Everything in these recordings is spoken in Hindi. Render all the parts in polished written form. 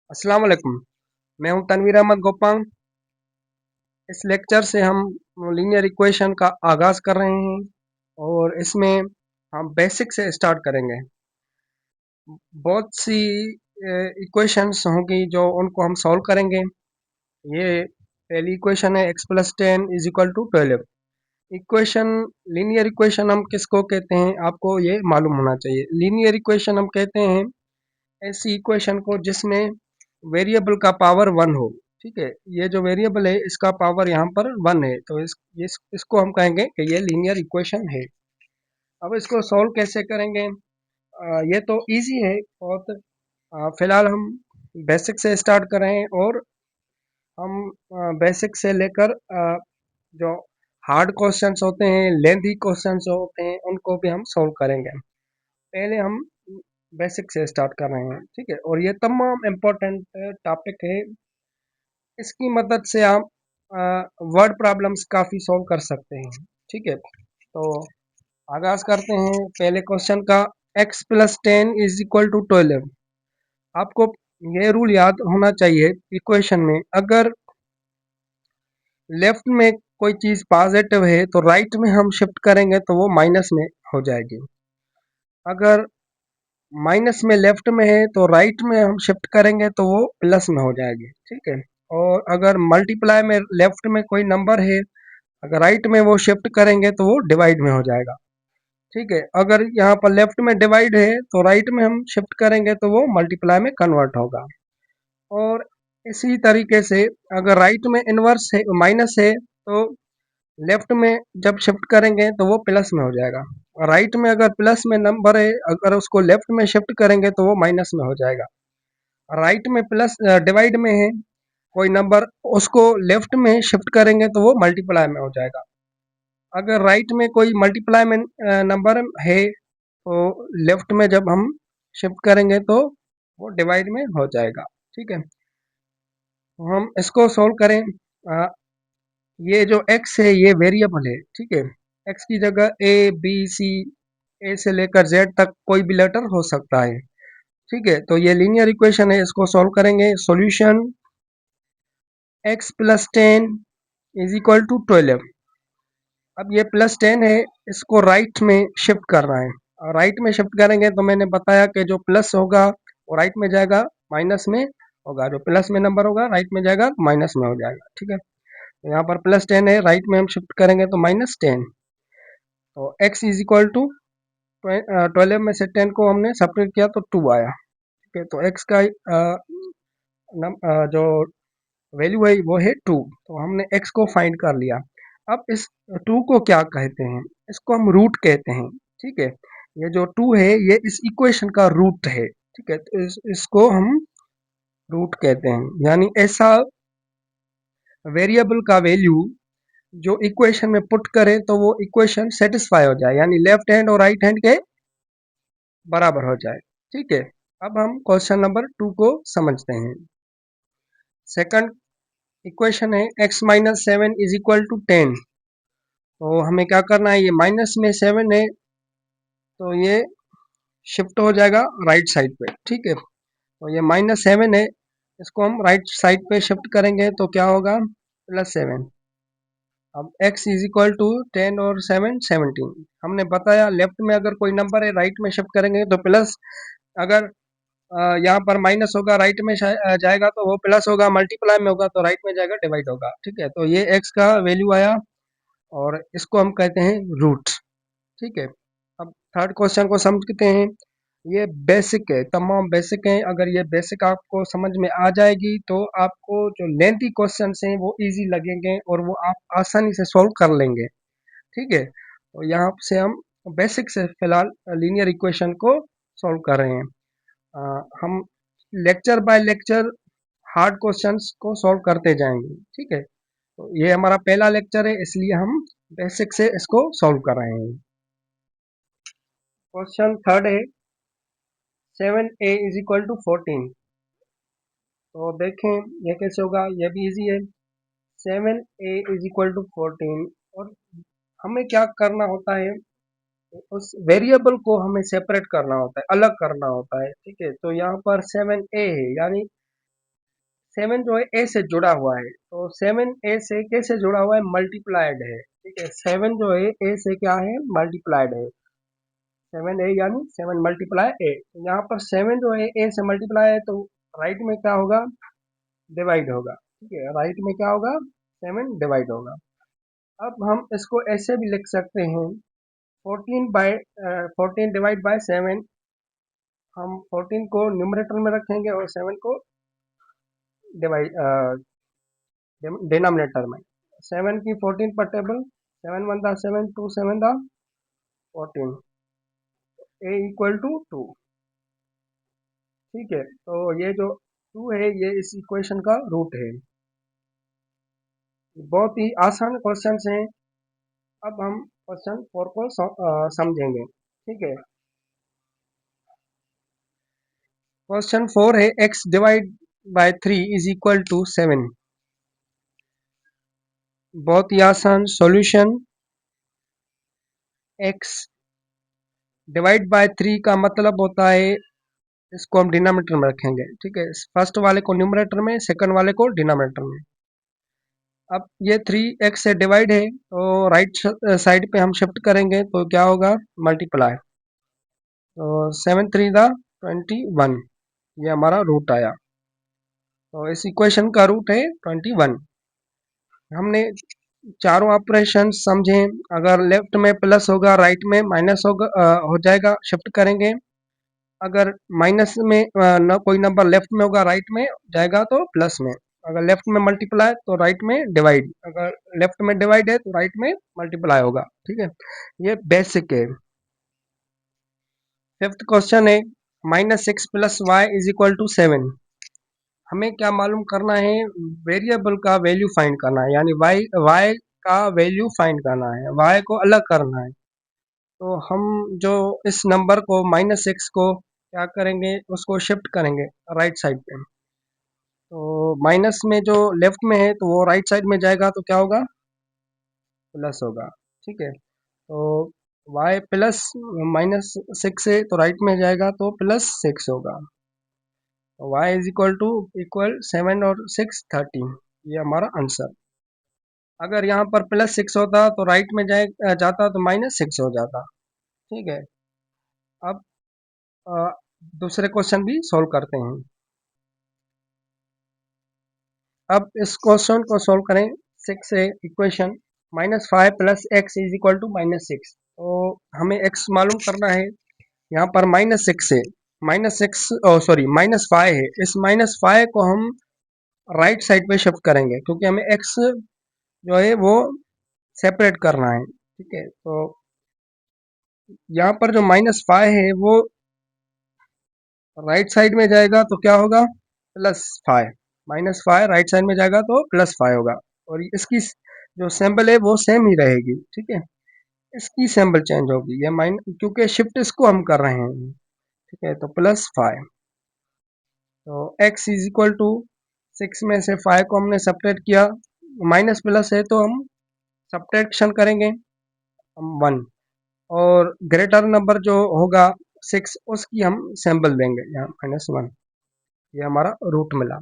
अस्सलाम वालेकुम। मैं हूं तनवीर अहमद गोपांग। इस लेक्चर से हम लीनियर इक्वेशन का आगाज कर रहे हैं और इसमें हम बेसिक से स्टार्ट करेंगे। बहुत सी इक्वेशंस होंगी जो उनको हम सॉल्व करेंगे। ये पहली इक्वेशन है x+10 is equal to 12। Equation linear equation हम किसको कहते हैं आपको ये मालूम होना चाहिए। लीनियर इक्वेशन हम कहते हैं ऐसी इक्वेशन को जिसमें वेरिएबल का पावर वन हो। ठीक है, ये जो वेरिएबल है इसका पावर यहाँ पर वन है, तो इसको हम कहेंगे कि ये लीनियर इक्वेशन है। अब इसको सॉल्व कैसे करेंगे? ये तो इजी है बहुत। फिलहाल हम बेसिक से स्टार्ट कर रहे हैं और हम बेसिक से लेकर जो हार्ड क्वेश्चंस होते हैं, लेंथी क्वेश्चंस होते हैं, उनको भी हम सॉल्व करेंगे। पहले हम बेसिक से स्टार्ट कर रहे हैं, ठीक है। और ये तमाम इम्पोर्टेंट टॉपिक है। इसकी मदद से आप वर्ड प्रॉब्लम्स काफ़ी सॉल्व कर सकते हैं, ठीक है। तो आगाज करते हैं पहले क्वेश्चन का। x+10 is equal to 12। आपको ये रूल याद होना चाहिए इक्वेशन में, अगर लेफ्ट में कोई चीज़ पॉजिटिव है तो राइट में हम शिफ्ट करेंगे तो वो माइनस में हो जाएगी। अगर माइनस में लेफ्ट में है तो राइट में हम शिफ्ट करेंगे तो वो प्लस में हो जाएगी, ठीक है। और अगर मल्टीप्लाई में लेफ्ट में कोई नंबर है, अगर राइट में वो शिफ्ट करेंगे तो वो डिवाइड में हो जाएगा, ठीक है। अगर यहाँ पर लेफ्ट में डिवाइड है तो राइट में हम शिफ्ट करेंगे तो वो मल्टीप्लाई में कन्वर्ट होगा। और इसी तरीके से अगर राइट में इनवर्स है, माइनस है, तो लेफ्ट में जब शिफ्ट करेंगे तो वो प्लस में हो जाएगा। राइट में अगर प्लस में नंबर है, अगर उसको लेफ्ट में शिफ्ट करेंगे तो वो माइनस में हो जाएगा। राइट में प्लस डिवाइड में है कोई नंबर, उसको लेफ्ट में शिफ्ट करेंगे तो वो मल्टीप्लाई में हो जाएगा। अगर राइट में कोई मल्टीप्लाई में नंबर है तो लेफ्ट में जब हम शिफ्ट करेंगे तो वो डिवाइड में हो जाएगा, ठीक है। तो हम इसको सोल्व करें। ये जो x है ये वेरिएबल है, ठीक है। x की जगह a b c, a से लेकर z तक कोई भी लेटर हो सकता है, ठीक है। तो ये लीनियर इक्वेशन है, इसको सॉल्व करेंगे। Solution x+10 is equal to 12। अब ये +10 है, इसको राइट में शिफ्ट करना है। और राइट में शिफ्ट करेंगे तो मैंने बताया कि जो प्लस होगा वो राइट में जाएगा, माइनस में होगा। जो प्लस में नंबर होगा राइट में जाएगा, माइनस में हो जाएगा, ठीक है। तो यहाँ पर +10 है, राइट में हम शिफ्ट करेंगे तो -10। तो x इज इक्वल टू 12 में से 10 को हमने सेपरेट किया तो 2 आया, ठीक है। तो x का जो वैल्यू है वो है 2। तो हमने x को फाइंड कर लिया। अब इस 2 को क्या कहते हैं? इसको हम रूट कहते हैं, ठीक है। ये जो 2 है ये इस इक्वेशन का रूट है, ठीक है। तो इसको हम रूट कहते हैं, यानी ऐसा वेरिएबल का वैल्यू जो इक्वेशन में पुट करें तो वो इक्वेशन सेटिस्फाई हो जाए, यानी लेफ्ट हैंड और राइट हैंड के बराबर हो जाए, ठीक है। अब हम क्वेश्चन नंबर 2 को समझते हैं। सेकंड इक्वेशन है x-7 इज इक्वल टू 10। तो हमें क्या करना है, ये माइनस में 7 है तो ये शिफ्ट हो जाएगा राइट साइड पे, ठीक है। तो ये -7 है, इसको हम राइट साइड पे शिफ्ट करेंगे तो क्या होगा, +7। अब x इज इक्वल टू 10 और 7 17। हमने बताया लेफ्ट में अगर कोई नंबर है राइट में शिफ्ट करेंगे तो प्लस, अगर यहाँ पर माइनस होगा राइट में जाएगा तो वो प्लस होगा, मल्टीप्लाई में होगा तो राइट में जाएगा, डिवाइड होगा, ठीक है। तो ये x का वैल्यू आया और इसको हम कहते हैं रूट, ठीक है। अब थर्ड क्वेश्चन को समझते हैं। ये बेसिक है, तमाम बेसिक हैं। अगर ये बेसिक आपको समझ में आ जाएगी तो आपको जो लेंथी क्वेश्चंस हैं वो इजी लगेंगे और वो आप आसानी से सॉल्व कर लेंगे, ठीक है। तो यहाँ से हम बेसिक से फिलहाल लीनियर इक्वेशन को सॉल्व कर रहे हैं। हम lecture by lecture hard questions को सॉल्व करते जाएंगे, ठीक है। तो ये हमारा पहला लेक्चर है, इसलिए हम बेसिक से इसको सॉल्व कर रहे हैं। क्वेश्चन थर्ड है 7a इज इक्वल टू 14। तो देखें ये कैसे होगा, ये भी इजी है। 7a इज इक्वल टू 14 और हमें क्या करना होता है, उस वेरिएबल को हमें सेपरेट करना होता है, अलग करना होता है, ठीक है। तो यहाँ पर 7a है, यानी 7 जो है ए से जुड़ा हुआ है, तो 7 ए से कैसे जुड़ा हुआ है, मल्टीप्लाइड है। ठीक है, 7 जो है ए से क्या है, मल्टीप्लाइड है। 7 ए यानी 7 मल्टीप्लाई ए, तो यहाँ पर 7 जो है ए से मल्टीप्लाई है, तो राइट में क्या होगा, डिवाइड होगा। ठीक है, राइट में क्या होगा, 7 डिवाइड होगा। अब हम इसको ऐसे भी लिख सकते हैं, 14 डिवाइड बाय 7, हम 14 को न्यूमरेटर में रखेंगे और 7 को डिवाइड डिनोमिनेटर में। 7 की 14 पर टेबल, 7 1 दा 7, 2 7 दा 14, ए इक्वल टू 2। ठीक है, तो ये जो 2 है ये इस इक्वेशन का रूट है। बहुत ही आसान क्वेश्चन हैं। अब हम क्वेश्चन 4 को समझेंगे। ठीक है, क्वेश्चन 4 है x divide by 3 is equal to 7। बहुत ही आसान सॉल्यूशन, x डिवाइड बाय 3 का मतलब होता है, इसको हम डिनोमिनेटर में रखेंगे। ठीक है, फर्स्ट वाले को न्यूमरेटर में, सेकंड वाले को डिनोमिनेटर में। अब ये 3x से डिवाइड है, तो राइट साइड पे हम शिफ्ट करेंगे तो क्या होगा, मल्टीप्लाई। तो 7 3 दा 21, ये हमारा रूट आया। तो इस इक्वेशन का रूट है 21। हमने चारों ऑपरेशन समझे। अगर लेफ्ट में प्लस होगा, राइट में माइनस होगा, हो जाएगा, शिफ्ट करेंगे। अगर माइनस में न कोई नंबर लेफ्ट में होगा, राइट में जाएगा तो प्लस में। अगर लेफ्ट में मल्टीप्लाई तो राइट में डिवाइड, अगर लेफ्ट में डिवाइड है तो राइट में मल्टीप्लाई होगा। ठीक है, ये बेसिक है। फिफ्थ क्वेश्चन है, -6 plus Y is equal to 7। हमें क्या मालूम करना है, वेरिएबल का वैल्यू फाइंड करना है, यानी वाई का वैल्यू फाइंड करना है, वाई को अलग करना है। तो हम जो इस नंबर को -6 को क्या करेंगे, उसको शिफ्ट करेंगे राइट साइड पे। तो माइनस में जो लेफ्ट में है तो वो राइट साइड में जाएगा तो क्या होगा, प्लस होगा। ठीक है, तो y प्लस -6 है तो राइट में जाएगा तो +6 होगा। y is equal to equal 7 और 6 13, ये हमारा आंसर। अगर यहाँ पर +6 होता तो राइट में जाता तो -6 हो जाता। ठीक है, अब अ, दूसरे क्वेश्चन भी सॉल्व करते हैं। अब इस क्वेश्चन को सॉल्व करें। 6 है equation, -5 plus X is equal to -6। तो हमें x मालूम करना है। यहाँ पर -6 है, -6 सॉरी -5 है, इस -5 को हम राइट साइड पे शिफ्ट करेंगे क्योंकि हमें x जो है वो सेपरेट करना है। ठीक है, तो यहाँ पर जो -5 है वो राइट साइड में जाएगा तो क्या होगा, +5। -5 राइट साइड में जाएगा तो +5 होगा, और इसकी जो सिंबल है वो सेम ही रहेगी। ठीक है, इसकी सिंबल चेंज होगी, ये माइन क्योंकि शिफ्ट इसको हम कर रहे हैं। ठीक है, तो +5। तो x इज इक्वल टू 6 में से 5 को हमने सब्ट्रैक्ट किया, माइनस प्लस है तो हम सब्ट्रैक्शन करेंगे, हम 1, और ग्रेटर नंबर जो होगा 6 उसकी हम सिंबल देंगे यहाँ -1। ये हमारा रूट मिला।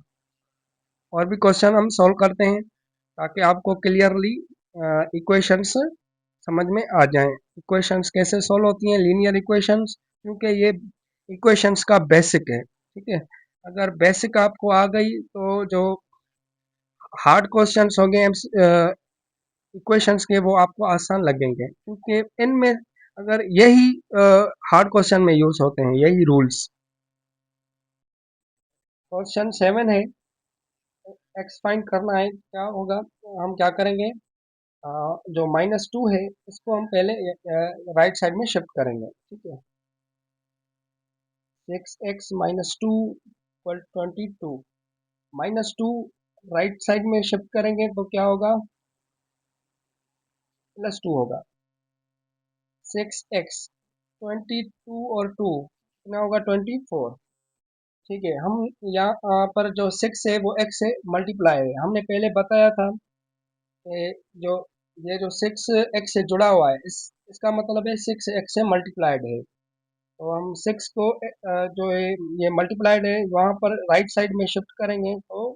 और भी क्वेश्चन हम सॉल्व करते हैं ताकि आपको क्लियरली इक्वेशंस समझ में आ जाएं। इक्वेशंस कैसे सॉल्व होती हैं, लीनियर इक्वेशंस, क्योंकि ये इक्वेशंस का बेसिक है। ठीक है, अगर बेसिक आपको आ गई तो जो हार्ड क्वेश्चंस हो गए इक्वेशंस के, वो आपको आसान लगेंगे, क्योंकि इनमें अगर यही हार्ड क्वेश्चन में यूज होते हैं, यही रूल्स। क्वेश्चन 7 है, एक्स फाइंड करना है, क्या होगा, हम क्या करेंगे, जो -2 है इसको हम पहले राइट साइड में शिफ्ट करेंगे। ठीक है, 6x -2 इक्वल 22, -2 राइट साइड में शिफ्ट करेंगे तो क्या होगा, +2 होगा। 6x 22 और 2 कितना होगा, 24। ठीक है, हम यहाँ पर जो 6 है वो x से मल्टीप्लाई है, हमने पहले बताया था कि जो ये जो 6 x से जुड़ा हुआ है, इसका मतलब है 6 x से मल्टीप्लाइड है। तो हम 6 को जो है ये मल्टीप्लाइड है, वहाँ पर राइट साइड में शिफ्ट करेंगे तो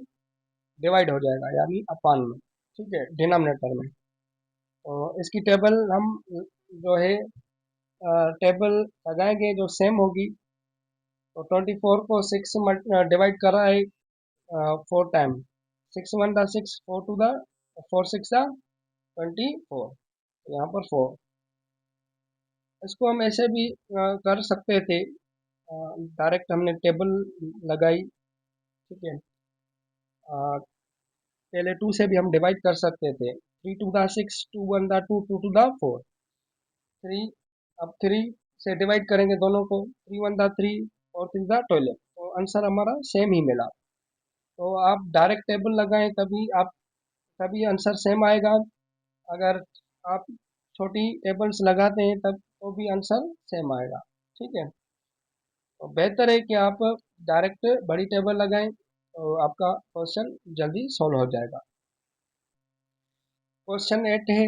डिवाइड हो जाएगा यानी अपान में, ठीक है, डिनोमिनेटर में। तो इसकी टेबल हम जो है टेबल लगाएंगे जो सेम होगी। तो 24 को 6 डिवाइड कर रहा है 4 टाइम। 6 1 द 6, 4 2 द 4 6 द 24, यहाँ पर 4। इसको हम ऐसे भी कर सकते थे, डायरेक्ट हमने टेबल लगाई, ठीक है। पहले 2 से भी हम डिवाइड कर सकते थे। 3 2 द 6, 2 1 द 2, 2 2 द 4, 3। अब 3 से डिवाइड करेंगे दोनों को, 3 1 द 3 और 3 द 12, तो आंसर हमारा सेम ही मिला। तो आप डायरेक्ट टेबल लगाएं तभी आंसर सेम आएगा। अगर आप छोटी टेबल्स लगाते हैं तब तो भी आंसर सेम आएगा, ठीक है। तो बेहतर है कि आप डायरेक्ट बड़ी टेबल लगाएं तो आपका क्वेश्चन जल्दी सॉल्व हो जाएगा। क्वेश्चन 8 है,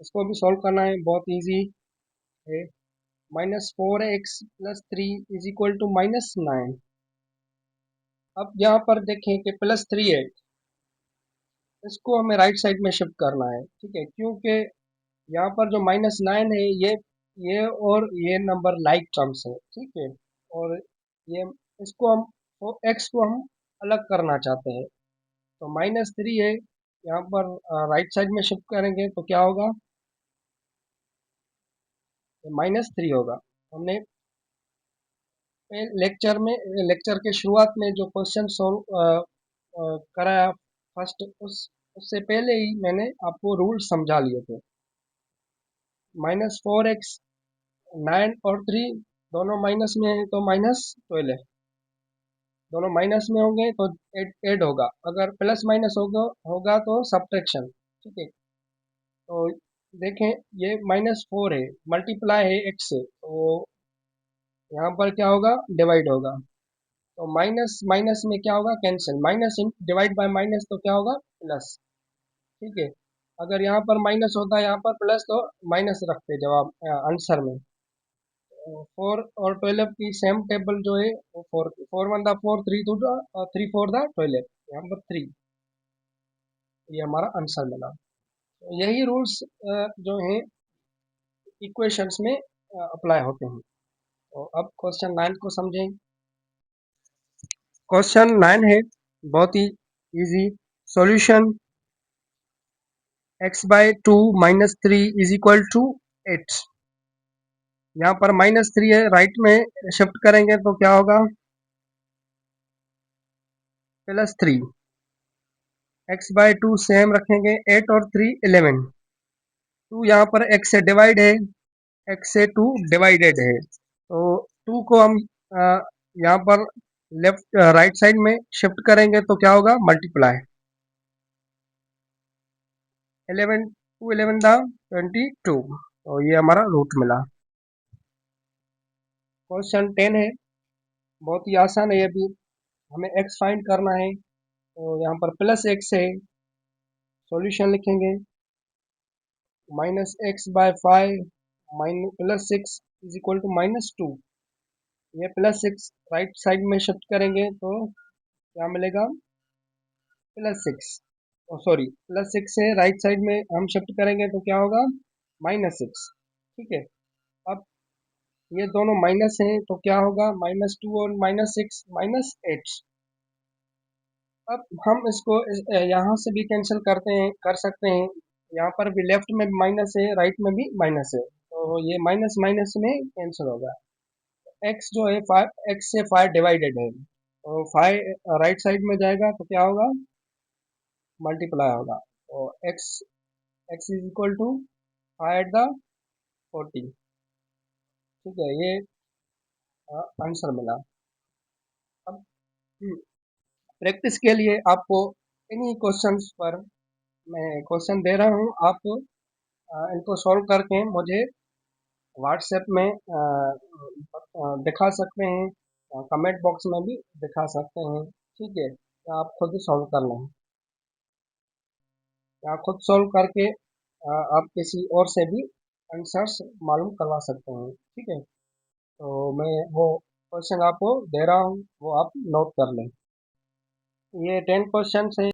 इसको भी सॉल्व करना है, बहुत इजी है। -4x + 3 = -9। अब यहाँ पर देखें कि +3 है, इसको हमें राइट साइड में शिफ्ट करना है, ठीक है, क्योंकि यहाँ पर जो -9 है ये और ये नंबर लाइक टर्म्स है, ठीक है। और ये इसको हम तो एक्स को हम अलग करना चाहते हैं। तो -3 है, यहाँ पर राइट साइड में शिफ्ट करेंगे तो क्या होगा, -3 होगा। हमने लेक्चर के शुरुआत में जो क्वेश्चन सॉल्व कराया फर्स्ट, उससे पहले ही मैंने आपको रूल समझा लिए थे। -4x, 9 और 3 दोनों माइनस में है तो -12 है। दोनों माइनस में होंगे तो ऐड होगा, अगर प्लस माइनस होगा होगा तो सब्ट्रैक्शन, ठीक है। तो देखें ये -4 है, मल्टीप्लाई है एक्स से, तो यहाँ पर क्या होगा, डिवाइड होगा। तो माइनस माइनस में क्या होगा, cancel, minus divide by minus तो क्या होगा, प्लस, ठीक है। अगर यहाँ पर माइनस होता है यहाँ पर प्लस तो माइनस रखते जवाब आंसर में। 4 और 12 की सेम टेबल जो है वो 4 4 1 द 4, 3 4 द यहाँ पर 3, ये हमारा आंसर मिला। तो यही रूल्स जो हैं इक्वेशंस में अप्लाई होते हैं। तो अब क्वेश्चन 9 को समझें। क्वेश्चन 9 है, बहुत ही इजी। Solution x/2 - 3 = 8। यहाँ पर -3 है, राइट में शिफ्ट करेंगे तो क्या होगा, +3। x/2 सेम रखेंगे, 8 और 3 11। 2 यहाँ पर x से डिवाइड है, x से 2 डिवाइडेड है, तो 2 को हम यहाँ पर लेफ्ट राइट साइड में शिफ्ट करेंगे तो क्या होगा, मल्टीप्लाई। 11 2 11 द 22, तो ये हमारा रूट मिला। क्वेश्चन 10 है, बहुत ही आसान है ये भी। हमें x फाइंड करना है, तो यहाँ पर +x है, सॉल्यूशन लिखेंगे -x/5 +6 = -2। ये +6 राइट साइड में शिफ्ट करेंगे तो क्या मिलेगा, +6। सॉरी, +6 से राइट साइड में हम शिफ्ट करेंगे तो क्या होगा, -6, ठीक है। अब ये दोनों माइनस हैं तो क्या होगा, -2 और -6 -8। अब हम इसको यहाँ से भी कैंसिल कर सकते हैं। यहाँ पर भी लेफ्ट में माइनस है, राइट में भी माइनस है, तो ये माइनस माइनस में कैंसिल होगा। एक्स जो है 5, एक्स से 5 डिवाइडेड है, तो 5 राइट साइड में जाएगा तो क्या होगा, मल्टीप्लाई होगा। तो X X is equal to 5 @ 40, ठीक है, ये आंसर मिला। अब प्रैक्टिस के लिए आपको इन्हीं क्वेश्चंस पर मैं क्वेश्चन दे रहा हूँ, आप इनको सॉल्व करके मुझे व्हाट्सएप में दिखा सकते हैं, कमेंट बॉक्स में भी दिखा सकते हैं, ठीक है। या आप खुद सॉल्व कर लें, या खुद सॉल्व करके आप किसी और से भी आंसर्स मालूम करवा सकते हैं, ठीक है। तो मैं वो क्वेश्चन आपको दे रहा हूँ, वो आप नोट कर लें। ये 10 क्वेश्चन है।